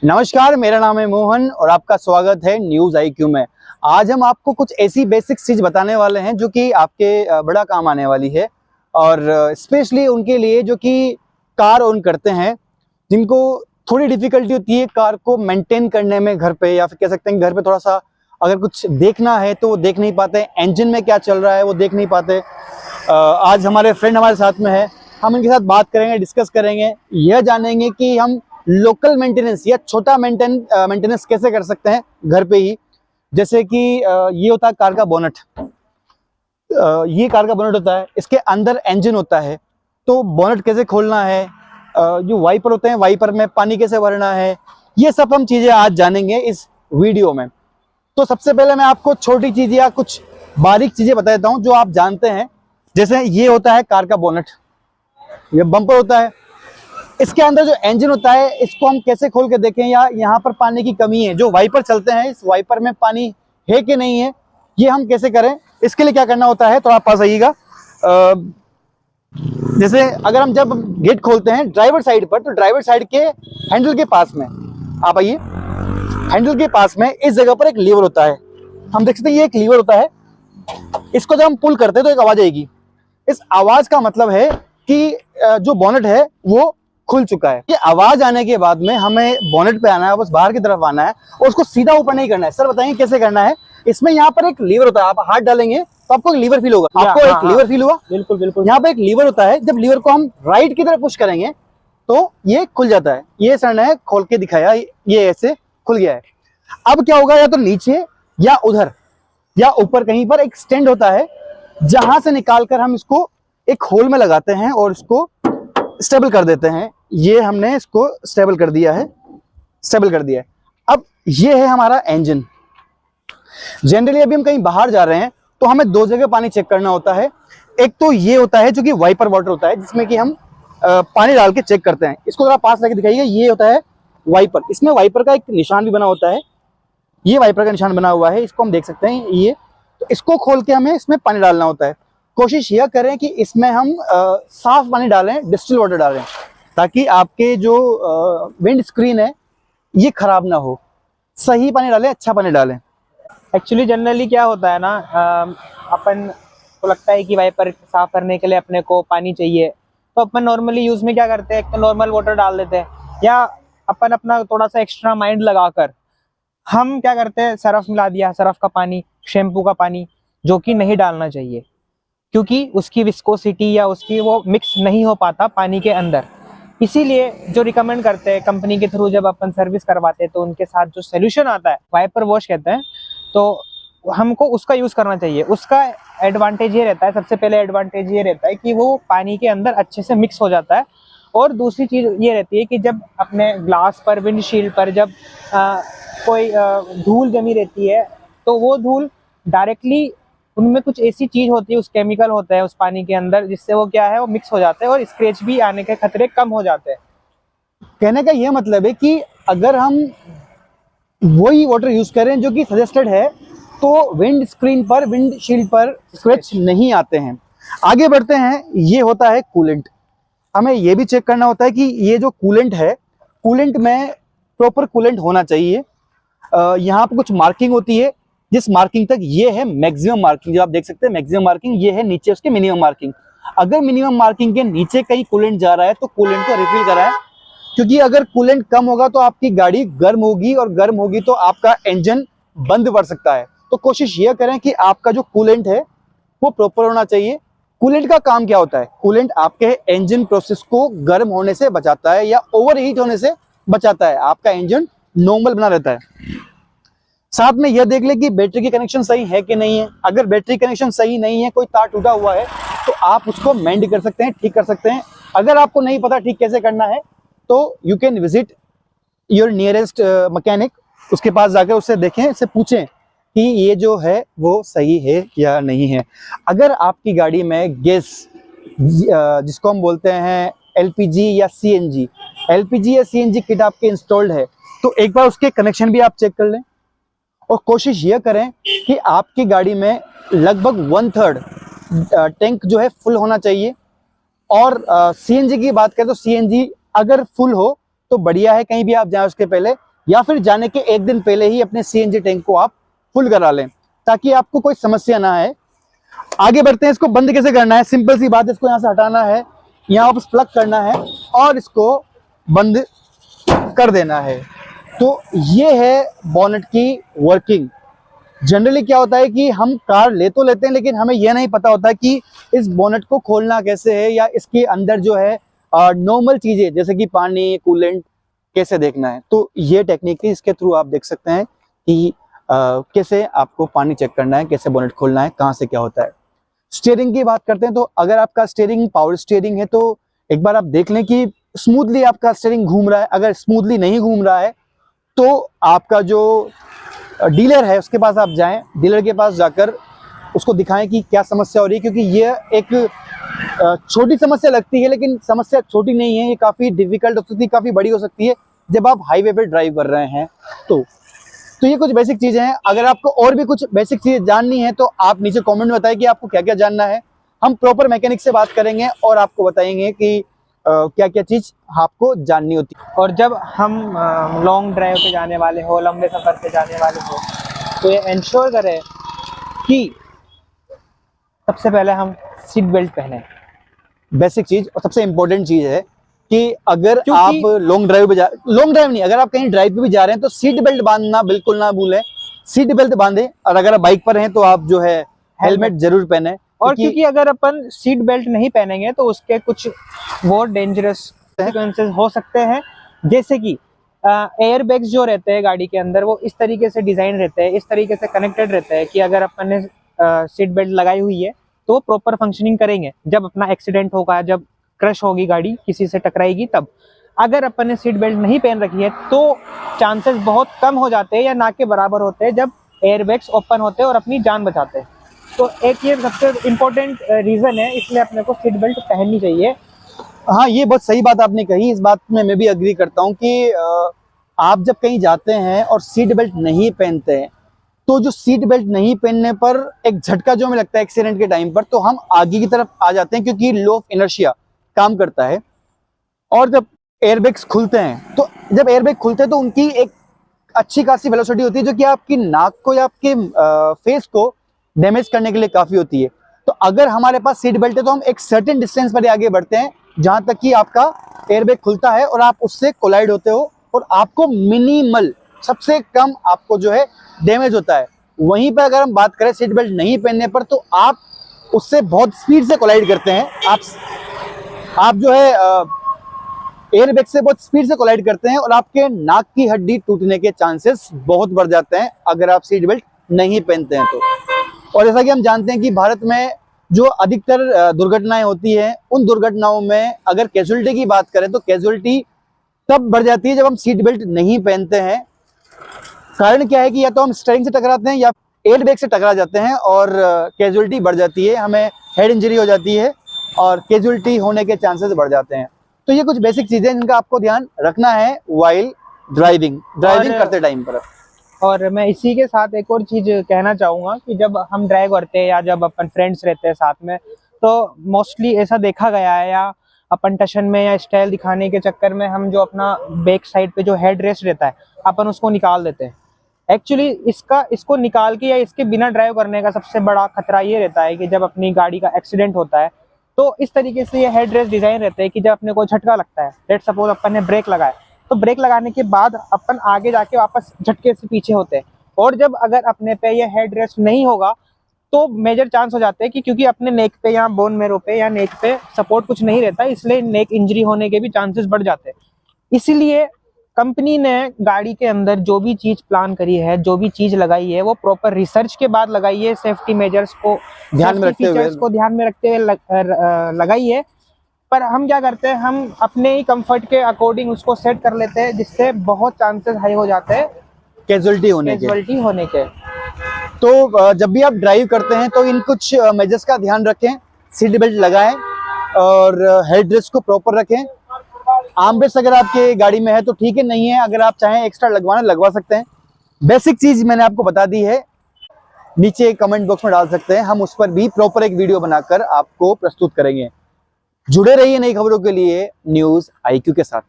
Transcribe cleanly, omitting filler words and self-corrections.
नमस्कार, मेरा नाम है मोहन और आपका स्वागत है न्यूज़ IQ में। आज हम आपको कुछ ऐसी बेसिक चीज़ बताने वाले हैं जो कि आपके बड़ा काम आने वाली है और स्पेशली उनके लिए जो कि कार ओन करते हैं, जिनको थोड़ी डिफ़िकल्टी होती है कार को मेंटेन करने में घर पे, या फिर कह सकते हैं घर पे थोड़ा सा अगर कुछ देखना है तो वो देख नहीं पाते, इंजन में क्या चल रहा है वो देख नहीं पाते। आज हमारे फ्रेंड हमारे साथ में है, हम इनके साथ बात करेंगे, डिस्कस करेंगे, यह जानेंगे कि हम लोकल मेंटेनेंस या छोटा मेंटेनेंस कैसे कर सकते हैं घर पे ही। जैसे कि ये होता है कार का बोनट, ये कार का बोनट होता है, इसके अंदर इंजन होता है, तो बोनट कैसे खोलना है, जो वाइपर होते हैं वाइपर में पानी कैसे भरना है, ये सब हम चीज़ें आज जानेंगे इस वीडियो में। तो सबसे पहले मैं आपको छोटी चीज़ या कुछ बारीक चीज़ें बता देता हूँ जो आप जानते हैं। जैसे ये होता है कार का बोनट, ये बम्पर होता है, इसके अंदर जो इंजन होता है इसको हम कैसे खोल के देखें, या यहाँ पर पानी की कमी है, जो वाइपर चलते हैं इस वाइपर में पानी है कि नहीं है, ये हम कैसे करें। इसके लिए क्या करना होता है, तो आप पास आइएगा। जैसे अगर हम जब गेट खोलते हैं ड्राइवर साइड पर, तो ड्राइवर साइड के हैंडल के पास में आप आइए। हैंडल के पास में इस जगह पर एक लीवर होता है, हम देख सकते हैं ये एक लीवर होता है। इसको जब हम पुल करते हैं तो एक आवाज आएगी। इस आवाज का मतलब है कि जो बोनट है वो खुल चुका है। ये आवाज आने के बाद में हमें बोनट पे आना है, बस बाहर की तरफ आना है और उसको सीधा ऊपर नहीं करना है। सर बताइए कैसे करना है। इसमें यहाँ पर एक लीवर होता है, आप हाथ डालेंगे तो आपको एक लीवर फील होगा। आपको एक लीवर फील हुआ? बिल्कुल बिल्कुल। यहाँ पे एक लीवर होता है, जब लीवर को हम राइट की तरफ पुश करेंगे तो ये खुल जाता है। ये सर ने खोल के दिखाया, ये ऐसे खुल गया है। अब क्या होगा, या तो नीचे या उधर या ऊपर कहीं पर एक स्टैंड होता है, जहां से निकाल कर हम इसको एक होल में लगाते हैं और इसको स्टेबल कर देते हैं। ये हमने इसको स्टेबल कर दिया है, स्टेबल कर दिया है। अब ये है हमारा इंजन। जनरली अभी हम कहीं बाहर जा रहे हैं तो हमें दो जगह पानी चेक करना होता है। एक तो ये होता है जो कि वाइपर वाटर होता है, जिसमें कि हम पानी डाल के चेक करते हैं। इसको जरा पास लेके दिखाइए। ये होता है वाइपर, इसमें वाइपर का एक निशान भी बना होता है, ये वाइपर का निशान बना हुआ है, इसको हम देख सकते हैं। ये तो इसको खोल के हमें इसमें पानी डालना होता है। कोशिश यह करें कि इसमें हम साफ पानी डालें, डिस्टिल वाटर डालें, ताकि आपके जो विंड स्क्रीन है ये खराब ना हो। सही पानी डालें, अच्छा पानी डालें। एक्चुअली जनरली क्या होता है ना, अपन को लगता है कि वाइपर साफ करने के लिए अपने को पानी चाहिए, तो अपन नॉर्मली यूज में क्या करते हैं, एक तो नॉर्मल वाटर डाल देते हैं, या अपन अपना थोड़ा सा एक्स्ट्रा माइंड लगाकर हम क्या करते हैं, सरफ मिला दिया, सरफ का पानी, शैम्पू का पानी, जो कि नहीं डालना चाहिए, क्योंकि उसकी विस्कोसिटी या उसकी वो मिक्स नहीं हो पाता पानी के अंदर। इसीलिए जो रिकमेंड करते हैं कंपनी के थ्रू, जब अपन सर्विस करवाते हैं तो उनके साथ जो सोल्यूशन आता है वाइपर वॉश कहते हैं, तो हमको उसका यूज करना चाहिए। उसका एडवांटेज ये रहता है, सबसे पहले एडवांटेज ये रहता है कि वो पानी के अंदर अच्छे से मिक्स हो जाता है। और दूसरी चीज ये रहती है कि जब अपने ग्लास पर, विंडशील्ड पर जब कोई धूल जमी रहती है, तो वो धूल डायरेक्टली, उनमें कुछ ऐसी चीज होती है, उस केमिकल होता है उस पानी के अंदर, जिससे वो क्या है, वो मिक्स हो जाते हैं और स्क्रैच भी आने के खतरे कम हो जाते हैं। कहने का ये मतलब है कि अगर हम वही वाटर यूज करें जो कि सजेस्टेड है, तो विंड स्क्रीन पर, विंडशील्ड पर स्क्रैच नहीं आते हैं। आगे बढ़ते हैं। ये होता है कूलेंट। हमें ये भी चेक करना होता है कि ये जो कूलेंट है, कूलेंट में प्रॉपर कूलेंट होना चाहिए। यहाँ पर कुछ मार्किंग होती है, जिस मार्किंग तक ये है मैक्सिमम मार्किंग, जो आप देख सकते हैं मैक्सिमम मार्किंग ये है, नीचे उसके मिनिमम मार्किंग। अगर मिनिमम मार्किंग के नीचे कहीं कूलेंट जा रहा है तो कूलेंट को रिफिल कराएं, क्योंकि अगर कूलेंट कम होगा तो आपकी गाड़ी गर्म होगी, और गर्म होगी तो आपका इंजन बंद पड़ सकता है। तो कोशिश ये करें कि आपका जो कूलेंट है वो प्रॉपर होना चाहिए। कूलेंट का काम क्या होता है, कूलेंट आपके इंजन प्रोसेस को गर्म होने से बचाता है या ओवर हीट होने से बचाता है, आपका इंजन नॉर्मल बना रहता है। साथ में यह देख ले कि बैटरी की कनेक्शन सही है कि नहीं है। अगर बैटरी कनेक्शन सही नहीं है, कोई तार टूटा हुआ है, तो आप उसको मेंड कर सकते हैं, ठीक कर सकते हैं। अगर आपको नहीं पता ठीक कैसे करना है, तो you can visit your nearest mechanic, उसके पास जाकर उससे देखें, उससे पूछें कि ये जो है वो सही है या नहीं है। अगर आपकी गाड़ी में गैस, जिसको हम बोलते हैं LPG या CNG, LPG या CNG किट आपके इंस्टॉल्ड है, तो एक बार उसके कनेक्शन भी आप चेक कर लें। और कोशिश ये करें कि आपकी गाड़ी में लगभग 1/3 टैंक जो है फुल होना चाहिए। और CNG की बात करें तो CNG अगर फुल हो तो बढ़िया है, कहीं भी आप जाएं उसके पहले या फिर जाने के एक दिन पहले ही अपने CNG टैंक को आप फुल करा लें, ताकि आपको कोई समस्या ना आए। आगे बढ़ते हैं, इसको बंद कैसे करना है। सिंपल सी बात है, इसको यहाँ से हटाना है, यहाँ वापस प्लग करना है और इसको बंद कर देना है। तो ये है बोनेट की वर्किंग। जनरली क्या होता है कि हम कार ले तो लेते हैं, लेकिन हमें यह नहीं पता होता कि इस बोनेट को खोलना कैसे है, या इसके अंदर जो है नॉर्मल चीजें जैसे कि पानी, कूलेंट कैसे देखना है। तो ये टेक्निक है, इसके थ्रू आप देख सकते हैं कि कैसे आपको पानी चेक करना है, कैसे बोनेट खोलना है, कहाँ से क्या होता है। स्टीयरिंग की बात करते हैं, तो अगर आपका स्टीयरिंग पावर स्टीयरिंग है तो एक बार आप देख लें कि स्मूथली आपका स्टीयरिंग घूम रहा है। अगर स्मूथली नहीं घूम रहा है तो आपका जो डीलर है उसके पास आप जाएं, डीलर के पास जाकर उसको दिखाएं कि क्या समस्या हो रही है, क्योंकि ये एक छोटी समस्या लगती है, लेकिन समस्या छोटी नहीं है, ये काफ़ी डिफिकल्ट हो सकती है, काफ़ी बड़ी हो सकती है जब आप हाईवे पे ड्राइव कर रहे हैं। तो ये कुछ बेसिक चीज़ें हैं। अगर आपको और भी कुछ बेसिक चीज़ें जाननी है तो आप नीचे कमेंट में बताएं कि आपको क्या क्या जानना है। हम प्रॉपर मैकेनिक से बात करेंगे और आपको बताएंगे कि क्या क्या चीज़ आपको जाननी होती है। और जब हम लॉन्ग ड्राइव पे जाने वाले हो, लंबे सफ़र पे जाने वाले हो, तो ये इंश्योर करें कि सबसे पहले हम सीट बेल्ट पहने। बेसिक चीज़ और सबसे इम्पोर्टेंट चीज़ है कि अगर आप लॉन्ग ड्राइव नहीं, अगर आप कहीं ड्राइव पे भी जा रहे हैं तो सीट बेल्ट बांधना बिल्कुल ना भूलें। सीट बेल्ट बांधें, और अगर आप बाइक पर हैं तो आप जो है हेलमेट जरूर पहने। और क्योंकि अगर अपन सीट बेल्ट नहीं पहनेंगे तो उसके कुछ बहुत डेंजरस कॉन्सिक्वेंसेस हो सकते हैं, जैसे कि एयर बैग्स जो रहते हैं गाड़ी के अंदर वो इस तरीके से डिज़ाइन रहते हैं, इस तरीके से कनेक्टेड रहते हैं कि अगर अपन ने सीट बेल्ट लगाई हुई है तो वो प्रॉपर फंक्शनिंग करेंगे। जब अपना एक्सीडेंट होगा, जब क्रश होगी गाड़ी, किसी से टकराएगी, तब अगर अपन ने सीट बेल्ट नहीं पहन रखी है तो चांसेस बहुत कम हो जाते हैं या ना के बराबर होते हैं जब एयर बैग्स ओपन होते हैं और अपनी जान बचाते हैं। तो एक ये सबसे इम्पोर्टेंट रीज़न है, इसलिए अपने को सीट बेल्ट पहननी चाहिए। हाँ, ये बहुत सही बात आपने कही। इस बात में मैं भी अग्री करता हूँ कि आप जब कहीं जाते हैं और सीट बेल्ट नहीं पहनते हैं तो जो सीट बेल्ट नहीं पहनने पर एक झटका जो हमें लगता है एक्सीडेंट के टाइम पर, तो हम आगे की तरफ आ जाते हैं, क्योंकि लॉ ऑफ इनर्शिया काम करता है। और जब एयरबैग्स खुलते हैं तो उनकी एक अच्छी खासी वेलोसिटी होती है, जो कि आपकी नाक को या आपके फेस को डैमेज करने के लिए काफ़ी होती है। तो अगर हमारे पास सीट बेल्ट है तो हम एक सर्टेन डिस्टेंस पर आगे बढ़ते हैं, जहां तक कि आपका एयरबैग खुलता है और आप उससे कोलाइड होते हो और आपको मिनिमल, सबसे कम आपको जो है डैमेज होता है। वहीं पर अगर हम बात करें सीट बेल्ट नहीं पहनने पर, तो आप उससे बहुत स्पीड से कोलाइड करते हैं। आप जो है एयरबैग से बहुत स्पीड से कोलाइड करते हैं और आपके नाक की हड्डी टूटने के चांसेस बहुत बढ़ जाते हैं अगर आप सीट बेल्ट नहीं पहनते हैं तो। और जैसा कि हम जानते हैं कि भारत में जो अधिकतर दुर्घटनाएं होती हैं, उन दुर्घटनाओं में अगर कैजुअलिटी की बात करें तो कैजुअलिटी तब बढ़ जाती है जब हम सीट बेल्ट नहीं पहनते हैं। कारण क्या है कि या तो हम स्टीयरिंग से टकराते हैं या एयरबैग से टकरा जाते हैं और कैजुअलिटी बढ़ जाती है, हमें हेड इंजरी हो जाती है और कैजुअलिटी होने के चांसेस बढ़ जाते हैं। तो ये कुछ बेसिक चीजें जिनका आपको ध्यान रखना है वाइल ड्राइविंग करते टाइम पर। और मैं इसी के साथ एक और चीज़ कहना चाहूँगा कि जब हम ड्राइव करते हैं या जब अपन फ्रेंड्स रहते हैं साथ में, तो मोस्टली ऐसा देखा गया है, या अपन टशन में या स्टाइल दिखाने के चक्कर में हम जो अपना बैक साइड पे जो हेड रेस्ट रहता है अपन उसको निकाल देते हैं। एक्चुअली इसको निकाल के या इसके बिना ड्राइव करने का सबसे बड़ा खतरा ये रहता है कि जब अपनी गाड़ी का एक्सीडेंट होता है तो इस तरीके से ये हेड रेस्ट डिज़ाइन रहते हैं कि जब अपने को झटका लगता है, लेट्स सपोज अपन ने ब्रेक लगाया, तो ब्रेक लगाने के बाद अपन आगे जाके वापस झटके से पीछे होते हैं। और जब अगर अपने पे ये हेड रेस्ट नहीं होगा तो मेजर चांस हो जाते हैं कि क्योंकि अपने नेक पे या बोन मेरो पे या नेक पे सपोर्ट कुछ नहीं रहता, इसलिए नेक इंजरी होने के भी चांसेस बढ़ जाते हैं। इसीलिए कंपनी ने गाड़ी के अंदर जो भी चीज़ प्लान करी है, जो भी चीज़ लगाई है, वो प्रॉपर रिसर्च के बाद लगाई है, सेफ्टी मेजर्स को ध्यान में रखते हुए लगाई है। पर हम क्या करते हैं, हम अपने ही कंफर्ट के अकॉर्डिंग उसको सेट कर लेते हैं, जिससे बहुत चांसेस हाई हो जाते हैं कैजुअलिटी होने के। तो जब भी आप ड्राइव करते हैं तो इन कुछ मेजर्स का ध्यान रखें, सीट बेल्ट लगाएं और हेड रेस्ट को प्रॉपर रखें। आर्म रेस्ट अगर आपके गाड़ी में है तो ठीक है, नहीं है अगर आप चाहें एक्स्ट्रा लगवा सकते हैं। बेसिक चीज मैंने आपको बता दी है, नीचे कमेंट बॉक्स में डाल सकते हैं, हम उस पर भी प्रॉपर एक वीडियो बनाकर आपको प्रस्तुत करेंगे। जुड़े रहिए नई खबरों के लिए न्यूज़ IQ के साथ।